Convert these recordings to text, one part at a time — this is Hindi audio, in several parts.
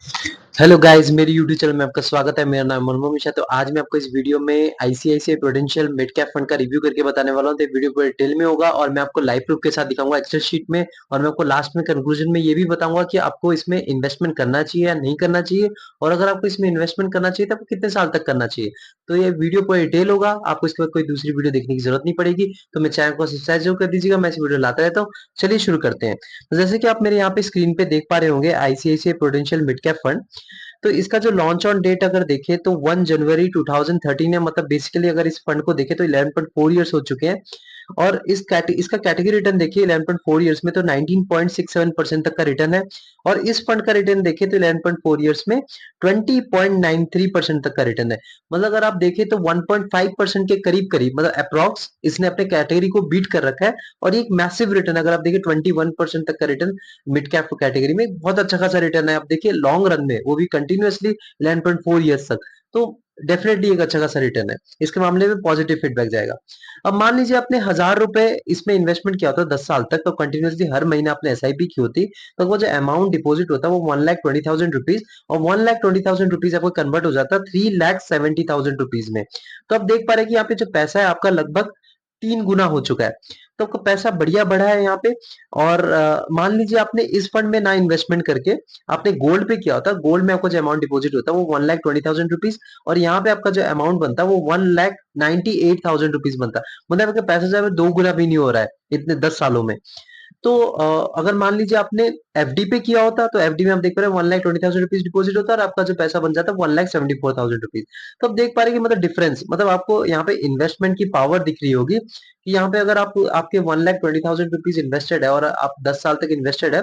हेलो गाइस, मेरी यूट्यूब चैनल में आपका स्वागत है। मेरा नाम मनमोहन मिश्रा। तो आज मैं आपको इस वीडियो में ICICI prudential mid cap fund का रिव्यू करके बताने वाला हूं। तो वीडियो पूरे डिटेल में होगा और मैं आपको लाइव प्रूफ के साथ दिखाऊंगा एक्सेल शीट में। और मैं आपको लास्ट में कंक्लूजन में ये भी बताऊंगा कि आपको इसमें इन्वेस्टमेंट करना चाहिए या नहीं करना चाहिए, और अगर आपको इसमें इन्वेस्टमेंट करना चाहिए तो आपको कितने साल तक करना चाहिए। तो ये वीडियो पूरा डिटेल होगा, आपको इसके बाद कोई दूसरी वीडियो देखने की जरूरत नहीं पड़ेगी। तो मेरे चैनल को सब्सक्राइब जरूर कर दीजिएगा, मैं ऐसी वीडियो लाता रहता हूँ। चलिए शुरू करते हैं। तो जैसे कि आप मेरे यहाँ पे स्क्रीन पे देख पा रहे होंगे, ICICI prudential mid cap fund. तो इसका जो लॉन्च ऑन डेट अगर देखें तो 1 जनवरी 2013 है। मतलब बेसिकली अगर इस फंड को देखें तो 11.4 इयर्स हो चुके हैं। और इसका कैटेगरी रिटर्न देखिए 11.4 इयर्स में तो 19.67% तक का रिटर्न है। और इस फंड का रिटर्न देखें तो 11.4 इयर्स में 20.93% तक का रिटर्न है। मतलब अगर आप देखें तो 1.5% के करीब करीब, मतलब अप्रॉक्स इसने अपने कैटेगरी को बीट कर रखा है। और ये एक मैसिव रिटर्न, अगर आप देखिए 21% तक का रिटर्न मिड कैप कैटेगरी में बहुत अच्छा खासा रिटर्न है। आप देखिए लॉन्ग रन में वो भी कंटिन्यूअसली 11.4 इयर्स तक, तो डेफिनेटली एक अच्छा खासा रिटर्न है। इसके मामले में पॉजिटिव फीडबैक जाएगा। अब मान लीजिए आपने 1000 रुपए इसमें इन्वेस्टमेंट किया होता है 10 साल तक, तो कंटिन्यूअसली हर महीने आपने एसआईपी की होती, तो वो जो अमाउंट डिपॉजिट होता है वो 1,20,000 रुपीज, और 1,20,000 रुपीज आपको कन्वर्ट हो जाता है 3,70,000 रुपीज में। तो आप देख पा रहे हैं कि यहाँ पे जो पैसा है आपका लगभग 3 गुना हो चुका है। तो आपका पैसा बढ़िया बढ़ा है यहाँ पे। और मान लीजिए आपने इस फंड में ना इन्वेस्टमेंट करके आपने गोल्ड पे किया होता, गोल्ड में आपको जो अमाउंट डिपॉजिट होता है वो 1,20,000 रुपीज, और यहाँ पे आपका जो अमाउंट बनता है वो 1,98,000 रुपीज बनता है। मतलब आपका पैसा जो है 2 गुना भी नहीं हो रहा है इतने 10 सालों में। तो अगर मान लीजिए आपने एफडी पे किया होता, तो एफडी में हम देख पा रहे हैं 1,20,000 रुपीज डिपॉजिट होता है और आपका जो पैसा बन जाता है 1,74,000 रुपीज। तो आप देख पा रहे हैं कि मतलब डिफरेंस, मतलब आपको यहाँ पे इन्वेस्टमेंट की पावर दिख रही होगी कि यहाँ पे अगर आप आपके 1,20,000 रुपीज इन्वेस्टेड है और आप 10 साल तक इन्वेस्टेड है,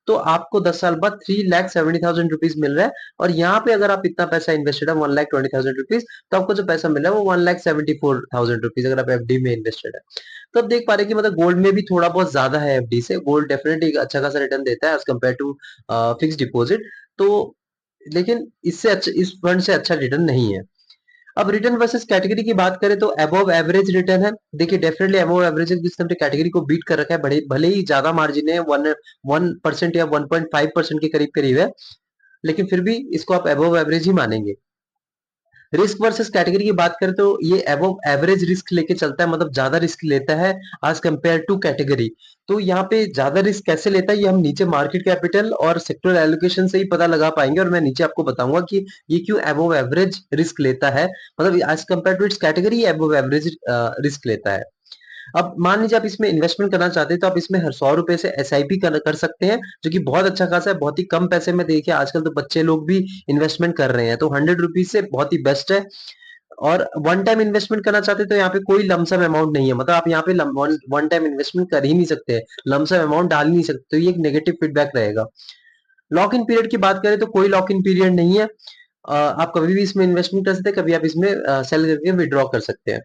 तो आपको 10 साल बाद 3,70,000 रुपीज मिल रहा है। और यहाँ पे अगर आप इतना पैसा इन्वेस्टेड है 1,20,000 रुपीज, तो आपको जो पैसा मिल रहा है वो 1,74,000 रुपीज अगर आप एफडी में इन्वेस्टेड है। तो अब देख पा रहे हैं कि मतलब गोल्ड में भी थोड़ा बहुत ज्यादा है एफडी से, गोल्ड डेफिनेटली अच्छा खासा रिटर्न देता है as compared to fix deposit. तो लेकिन इससे अच्छा, इस फंड से अच्छा रिटर्न नहीं है। अब रिटर्न वर्सेस कैटेगरी की बात करें तो अबव एवरेज रिटर्न है। देखिए डेफिनेटली अबव एवरेज जिसने अपने कैटेगरी को बीट कर रखा है, बड़े भले ही ज्यादा मार्जिन है, 1% या 1.5% के करीब करीब है, लेकिन फिर भी इसको आप अबव एवरेज ही मानेंगे। रिस्क वर्सेस कैटेगरी की बात करें तो ये अबव एवरेज रिस्क लेके चलता है, मतलब ज्यादा रिस्क लेता है एज कंपेयर टू कैटेगरी। तो यहाँ पे ज्यादा रिस्क कैसे लेता है ये हम नीचे मार्केट कैपिटल और सेक्टर एलोकेशन से ही पता लगा पाएंगे, और मैं नीचे आपको बताऊंगा कि ये क्यों अबव एवरेज रिस्क लेता है, मतलब as compared to its category above average risk लेता है। अब मान लीजिए आप इसमें इन्वेस्टमेंट करना चाहते हैं तो आप इसमें हर 100 रुपए से एसआईपी कर सकते हैं, जो कि बहुत अच्छा खासा है। बहुत ही कम पैसे में देखिए आजकल तो बच्चे लोग भी इन्वेस्टमेंट कर रहे हैं, तो 100 रुपीज से बहुत ही बेस्ट है। और वन टाइम इन्वेस्टमेंट करना चाहते हैं तो यहाँ पे कोई लमसम अमाउंट नहीं है, मतलब आप यहाँ पे वन टाइम इन्वेस्टमेंट कर ही नहीं सकते, लमसम अमाउंट डाल ही नहीं सकते, तो ये एक नेगेटिव फीडबैक रहेगा। लॉक इन पीरियड की बात करें तो कोई लॉक इन पीरियड नहीं है। आप कभी भी इसमें इन्वेस्टमेंट कर सकते हैं, कभी आप इसमें सेल करके विड्रॉ कर सकते हैं।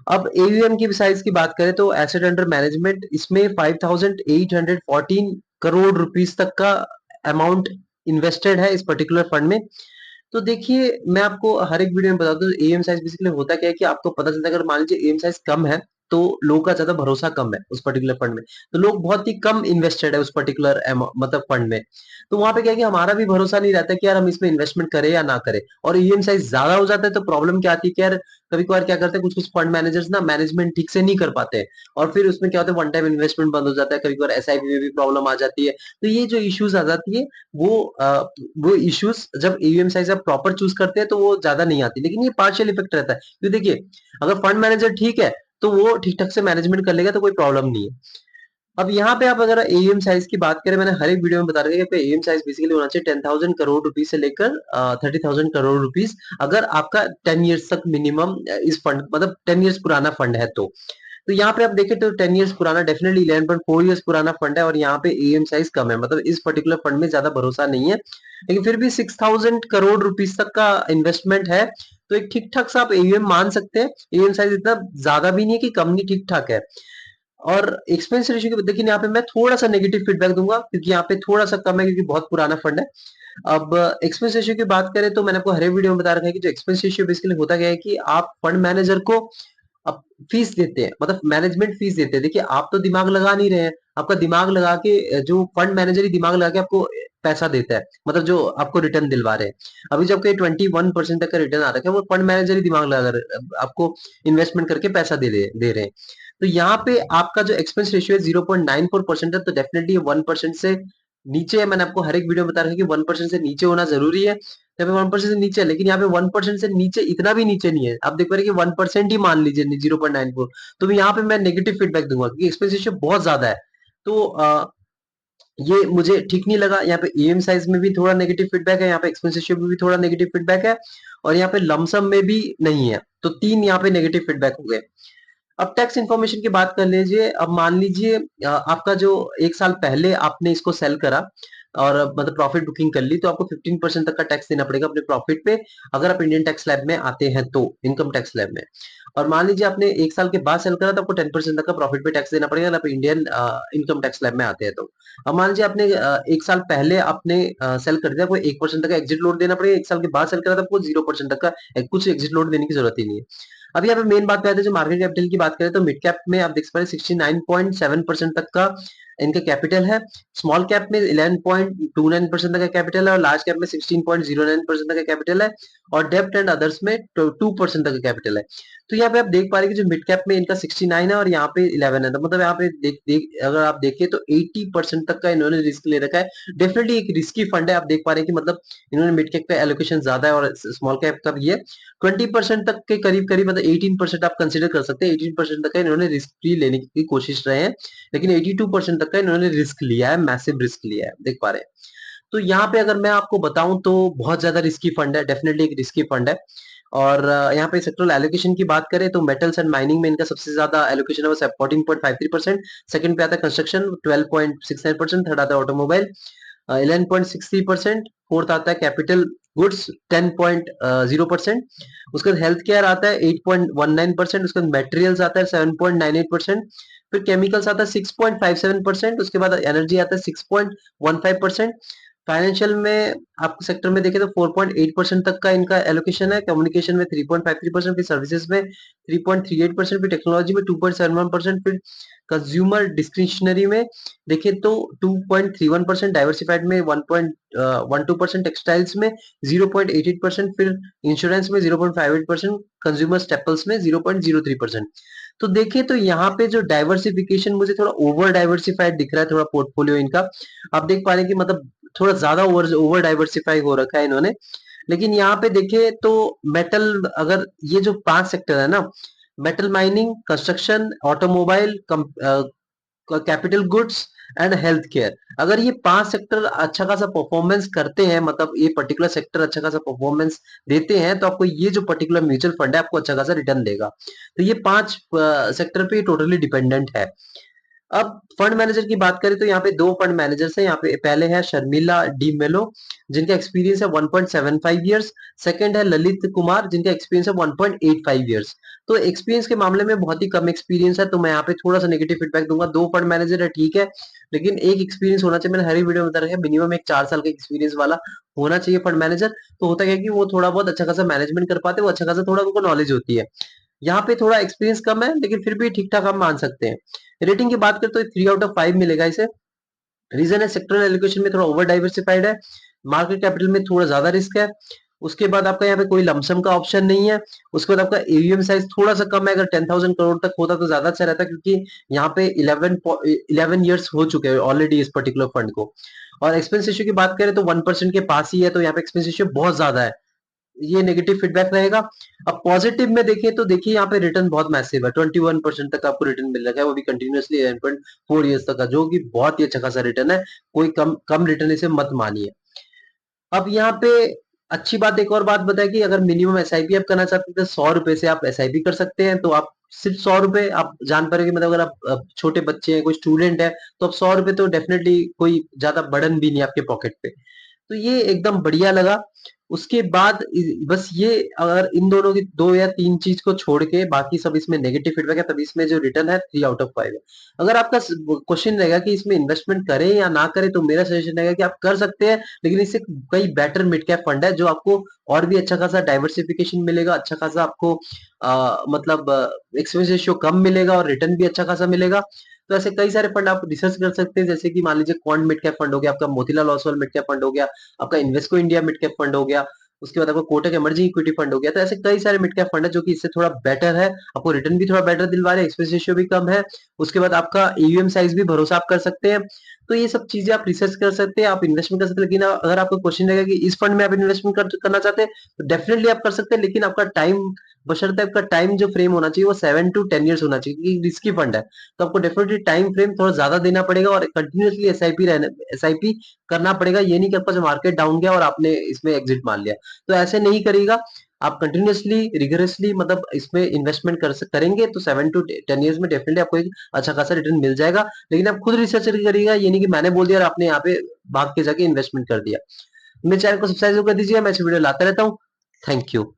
अब एयूएम की साइज की बात करें तो एसेट अंडर मैनेजमेंट इसमें 5,814 करोड़ रुपीस तक का अमाउंट इन्वेस्टेड है इस पर्टिकुलर फंड में। तो देखिए मैं आपको हर एक वीडियो में बताता हूँ एएम साइज बेसिकली होता क्या है कि आपको पता चलता है अगर मान लीजिए एएम साइज कम है तो लोगों का ज्यादा भरोसा कम है उस पर्टिकुलर फंड में, तो लोग बहुत ही कम इन्वेस्टेड है उस पर्टिकुलर मतलब फंड में। तो वहां पे क्या है कि हमारा भी भरोसा नहीं रहता कि यार हम इसमें इन्वेस्टमेंट करें या ना करें। और ईएम साइज ज्यादा हो जाता है तो प्रॉब्लम क्या आती है कि यार कभी कभार क्या करते हैं कुछ कुछ फंड मैनेजर्स ना मैनेजमेंट ठीक से नहीं कर पाते हैं, और फिर उसमें क्या होता है वन टाइम इन्वेस्टमेंट बंद हो जाता है, कभी कभार एसआईपी में भी प्रॉब्लम आ जाती है। तो ये जो इश्यूज आ जाती है वो वो इश्यूज जब ईवीएम साइज आप प्रॉपर चूज करते हैं तो वो ज्यादा नहीं आती, लेकिन ये पार्शियल इफेक्ट रहता है। तो देखिए अगर फंड मैनेजर ठीक है तो वो ठीक ठाक से मैनेजमेंट कर लेगा तो कोई प्रॉब्लम नहीं है। अब यहाँ पे आप अगर एयूएम साइज की बात करें, मैंने हर एक वीडियो में बता रखा है कि एयूएम साइज बेसिकली होना चाहिए 10,000 करोड़ रुपीज से लेकर 30,000 करोड़ रुपीज, अगर आपका 10 इयर्स तक मिनिमम इस फंड, मतलब 10 इयर्स पुराना फंड है तो यहाँ पे आप देखें तो 10 इयर्स पुराना, डेफिनेटली 11.4 इयर्स पुराना फंड है, और यहाँ पे एएम साइज कम है, मतलब इस पर्टिकुलर फंड में ज्यादा भरोसा नहीं है। लेकिन फिर भी 6,000 करोड़ रुपीज तक का इन्वेस्टमेंट है, तो एक ठीक ठाक सा आप एयूएम मान सकते हैं। एयूएम साइज इतना ज्यादा भी नहीं है कि कम नहीं, ठीक ठाक है। और एक्सपेंस रेशियो की देखिए यहाँ पे मैं थोड़ा सा नेगेटिव फीडबैक दूंगा क्योंकि यहाँ पे थोड़ा सा कम है क्योंकि बहुत पुराना फंड है। अब एक्सपेंस रेशियो की बात करें तो मैंने आपको हर एक वीडियो में बता रखा है कि जो एक्सपेंस रेशियो बेसिकली होता क्या है कि आप फंड मैनेजर को अब फीस देते हैं, मतलब मैनेजमेंट फीस देते हैं। देखिए आप तो दिमाग लगा नहीं रहे हैं, आपका दिमाग लगा के जो फंड मैनेजर ही दिमाग लगा के आपको पैसा देता है, मतलब जो आपको रिटर्न दिलवा रहे हैं। अभी जब कहीं 21% तक का रिटर्न आ रखा है, वो फंड मैनेजर ही दिमाग लगा कर आपको इन्वेस्टमेंट करके पैसा दे रहे हैं। तो यहाँ पे आपका जो एक्सपेंस रेशियो है 0.94% है, तो डेफिनेटली 1% से नीचे है। मैंने आपको हर एक वीडियो में बता रखा है कि 1% से नीचे होना जरूरी है। यहाँ पे 1% से नीचे है, लेकिन यहाँ पे 1% से नीचे इतना भी नीचे नहीं है। आप देख पा रहे हैं कि 1% ही मान लीजिए 0.94, तो यहाँ पे मैं नेगेटिव फीडबैक दूंगा क्योंकि एक्सपेंस रेशियो बहुत ज्यादा है। तो ये मुझे ठीक नहीं लगा। यहाँ पे ईएम साइज में भी थोड़ा नेगेटिव फीडबैक है, यहाँ पे एक्सपेंस रेशियो में भी थोड़ा नेगेटिव फीडबैक है, और यहाँ पे लमसम में भी नहीं है। तो 3 यहाँ पे नेगेटिव फीडबैक हो गए। अब टैक्स इन्फॉर्मेशन की बात कर लीजिए। अब मान लीजिए आपका जो 1 साल पहले आपने इसको सेल करा और मतलब प्रॉफिट बुकिंग कर ली, तो आपको 15% तक का टैक्स देना पड़ेगा अपने प्रॉफिट पे, अगर आप इंडियन टैक्स स्लैब में आते हैं तो, इनकम टैक्स स्लैब में। और मान लीजिए आपने 1 साल के बाद सेल करा तो आपको 10% तक का प्रॉफिट पे टैक्स देना पड़ेगा, अगर आप इंडियन इनकम टैक्स स्लैब में आते हैं तो। अब मान लीजिए आपने 1 साल पहले आपने सेल कर दिया, आपको 1% तक का एग्जिट लोड देना पड़ेगा। 1 साल के बाद सेल करा तो आपको 0% तक का कुछ एग्जिट लोड देने की जरूरत ही नहीं है। अब यहाँ पे मेन बात पे आते हैं, जो मार्केट कैपिटल की बात करें तो मिड कैप में आप देख पा रहे 69.7% तक का इनका कैपिटल है। स्मॉल कैप में 11.29% तक का कैपिटल है, और लार्ज कैप में 16.09% तक का कैपिटल है, और डेब्ट एंड अदर्स में 2% तक का कैपिटल है। तो यहाँ पे आप देख पा रहे हैं कि जो मिड कैप में इनका 69 है और यहाँ पे 11 है, तो मतलब यहाँ पे अगर आप देखें तो 80% तक का इन्होंने रिस्क ले रखा है। डेफिनेटली एक रिस्की फंड है। आप देख पा रहे हैं कि मतलब इन्होंने मिड कैप पे एलोकेशन ज्यादा है और स्मॉल कैप का भी है। 20% तक के करीब मतलब 18% आप कंसीडर कर सकते हैं। 18% तक का इन्होंने रिस्क फ्री लेने की कोशिश रहे हैं, लेकिन 82% तक का इन्होंने रिस्क लिया है, मैसिव रिस्क लिया है, देख पा रहे हैं। तो यहाँ पे अगर मैं आपको बताऊं तो बहुत ज्यादा रिस्की फंड है, डेफिनेटली एक रिस्की फंड है। और यहाँ पे सेक्टरल एलोकेशन की बात करें तो मेटल्स एंड माइनिंग में इनका सबसे ज्यादा एलोकेशन है, वो 14.53%। सेकंड पे आता है कंस्ट्रक्शन 12.69%, थर्ड आता है ऑटोमोबाइल 11.63%, फोर्थ आता है कैपिटल गुड्स 10.0%, उसके बाद हेल्थ केयर आता है 8.19%, उसके बाद मेटेरियल्स आता है 7.98%, फिर केमिकल्स आता है 6.57%, उसके बाद एनर्जी आता है 6.15%। फाइनेंशियल में आपको सेक्टर में देखें तो 4.8% तक का इनका एलोकेशन है, कम्युनिकेशन में 3.53%, फिर सर्विसेज में 3.38%, फिर टेक्नोलॉजी में 2.71%, फिर कंज्यूमर डिस्क्रिशनरी में देखें तो 2.31%, डाइवर्सिफाइड में 1.12%, टेक्सटाइल्स में 0.88%, फिर इंश्योरेंस में 0.58%, कंज्यूमर स्टेपल्स में 0.03%। तो देखिए तो यहाँ पे जो डाइवर्सिफिकेशन मुझे थोड़ा ओवर डाइवर्सिफाइड दिख रहा है, थोड़ा पोर्टफोलियो इनका। आप देख पा रहे हैं कि मतलब थोड़ा ज्यादा ओवर डाइवर्सिफाई हो रखा है इन्होंने। लेकिन यहाँ पे देखे तो मेटल, अगर ये जो 5 सेक्टर है ना, metal mining, construction, automobile, capital goods and health care, अगर ये 5 सेक्टर अच्छा खासा परफॉर्मेंस करते हैं, मतलब ये पर्टिकुलर सेक्टर अच्छा खासा परफॉर्मेंस देते हैं, तो आपको ये जो पर्टिकुलर म्यूचुअल फंड है आपको अच्छा खासा रिटर्न देगा। तो ये 5 सेक्टर पे टोटली डिपेंडेंट है। अब फंड मैनेजर की बात करें तो यहाँ पे 2 फंड मैनेजर्स हैं। यहाँ पे पहले है शर्मिला डी मेलो, जिनका एक्सपीरियंस है 1.75 इयर्स। सेकंड है ललित कुमार, जिनका एक्सपीरियंस है 1.85 इयर्स। तो एक्सपीरियंस के मामले में बहुत ही कम एक्सपीरियंस है, तो मैं यहाँ पे थोड़ा सा नेगेटिव फीडबैक दूंगा। 2 फंड मैनेजर है ठीक है, लेकिन एक एक्सपीरियंस होना चाहिए। मैंने हर वीडियो में बता रखा है मिनिमम एक 4 साल का एक्सपीरियंस वाला होना चाहिए फंड मैनेजर। तो होता क्या है कि वो थोड़ा बहुत अच्छा खासा मैनेजमेंट कर पाते हैं, वो अच्छा खासा थोड़ा उनको नॉलेज होती है। यहाँ पे थोड़ा एक्सपीरियंस कम है, लेकिन फिर भी ठीक ठाक हम मान सकते हैं। रेटिंग की बात करें तो 3/5 मिलेगा इसे। रीजन है सेक्टरल एलोकेशन में थोड़ा ओवर डाइवर्सिफाइड है, मार्केट कैपिटल में थोड़ा ज्यादा रिस्क है। उसके बाद आपका यहाँ पे कोई लमसम का ऑप्शन नहीं है। उसके बाद आपका एयूएम साइज थोड़ा सा कम है, अगर 10,000 करोड़ तक होता तो ज्यादा अच्छा रहता, क्योंकि यहाँ पे 11 ईयर्स हो चुके हैं ऑलरेडी इस पर्टिकुलर फंड को। और एक्सपेंस रेशियो की बात करें तो 1% के पास ही है, तो यहाँ पे एक्सपेंस रेशियो बहुत ज्यादा है, ये नेगेटिव फीडबैक रहेगा। अब पॉजिटिव में देखिए तो देखिए यहाँ पे रिटर्न बहुत मैसिव है, 21% तक आपको रिटर्न मिल रहा है, वो भी कंटिन्यूअसली 11.4 ईयर्स तक का, जो कि बहुत ही अच्छा खासा रिटर्न है। कोई कम कम रिटर्न इसे मत मानिए। अब यहाँ पे अच्छी बात, एक और बात बताए कि अगर मिनिमम एसआईपी आप करना चाहते हैं तो 100 रुपए से आप एसआईपी कर सकते हैं। तो आप सिर्फ 100 रुपए आप जान पा रहे हो कि मतलब अगर आप छोटे बच्चे हैं, कोई स्टूडेंट है, तो आप 100 रुपए तो डेफिनेटली कोई ज्यादा बर्डन भी नहीं आपके पॉकेट पे। तो ये एकदम बढ़िया लगा। उसके बाद बस ये, अगर इन दोनों की 2 या 3 चीज को छोड़ के बाकी सब इसमें नेगेटिव फीडबैक है, तब इसमें जो रिटर्न है 3/5 है। अगर आपका क्वेश्चन रहेगा कि इसमें इन्वेस्टमेंट करें या ना करें, तो मेरा सजेशन रहेगा कि आप कर सकते हैं, लेकिन इससे कई बेटर मिड कैप फंड है, जो आपको और भी अच्छा खासा डाइवर्सिफिकेशन मिलेगा, अच्छा खासा आपको मतलब एक्सपेंस रेशियो कम मिलेगा और रिटर्न भी अच्छा खासा मिलेगा। तो ऐसे कई सारे फंड आप रिसर्च कर सकते हैं, जैसे कि मान लीजिए क्वांट मिड कैप फंड हो गया, आपका Motilal Oswal mid cap fund हो गया, आपका Invesco India mid cap fund हो गया, उसके बाद आपका कोटक इमर्जिंग इक्विटी फंड हो गया। तो ऐसे कई सारे मिड कैप फंड है जो कि इससे थोड़ा बेटर है, आपको रिटर्न भी थोड़ा बेटर दिलवा रहे हैं, एक्सपेंस रेशियो भी कम है, उसके बाद आपका एयूएम साइज भी भरोसा आप कर सकते हैं। तो ये सब चीजें आप रिसर्च कर सकते हैं, आप इन्वेस्टमेंट कर सकते हैं। लेकिन अगर आपको क्वेश्चन रहेगा कि इस फंड में आप इन्वेस्टमेंट करना चाहते हैं, तो डेफिनेटली आप कर सकते हैं, लेकिन आपका टाइम, बशर्ते आपका टाइम जो फ्रेम होना चाहिए वो 7 to 10 years होना चाहिए, क्योंकि रिस्की फंड है। तो आपको डेफिनेटली टाइम फ्रेम थोड़ा ज्यादा देना पड़ेगा और कंटिन्यूअसली एसआईपी करना पड़ेगा। ये नहीं कि आपका जो मार्केट डाउन गया और आपने इसमें एग्जिट मार लिया, तो ऐसे नहीं करिएगा। आप कंटिन्यूअसली रिगरसली मतलब इसमें इन्वेस्टमेंट करेंगे तो 7 to 10 years में डेफिनेटली आपको एक अच्छा खासा रिटर्न मिल जाएगा। लेकिन आप खुद रिसर्च करिएगा, ये नहीं कि मैंने बोल दिया और आपने यहाँ पे भाग के जाके इन्वेस्टमेंट कर दिया। मेरे चैनल को सब्सक्राइब कर दीजिए, मैं ऐसे वीडियो लाता रहता हूँ। Thank you.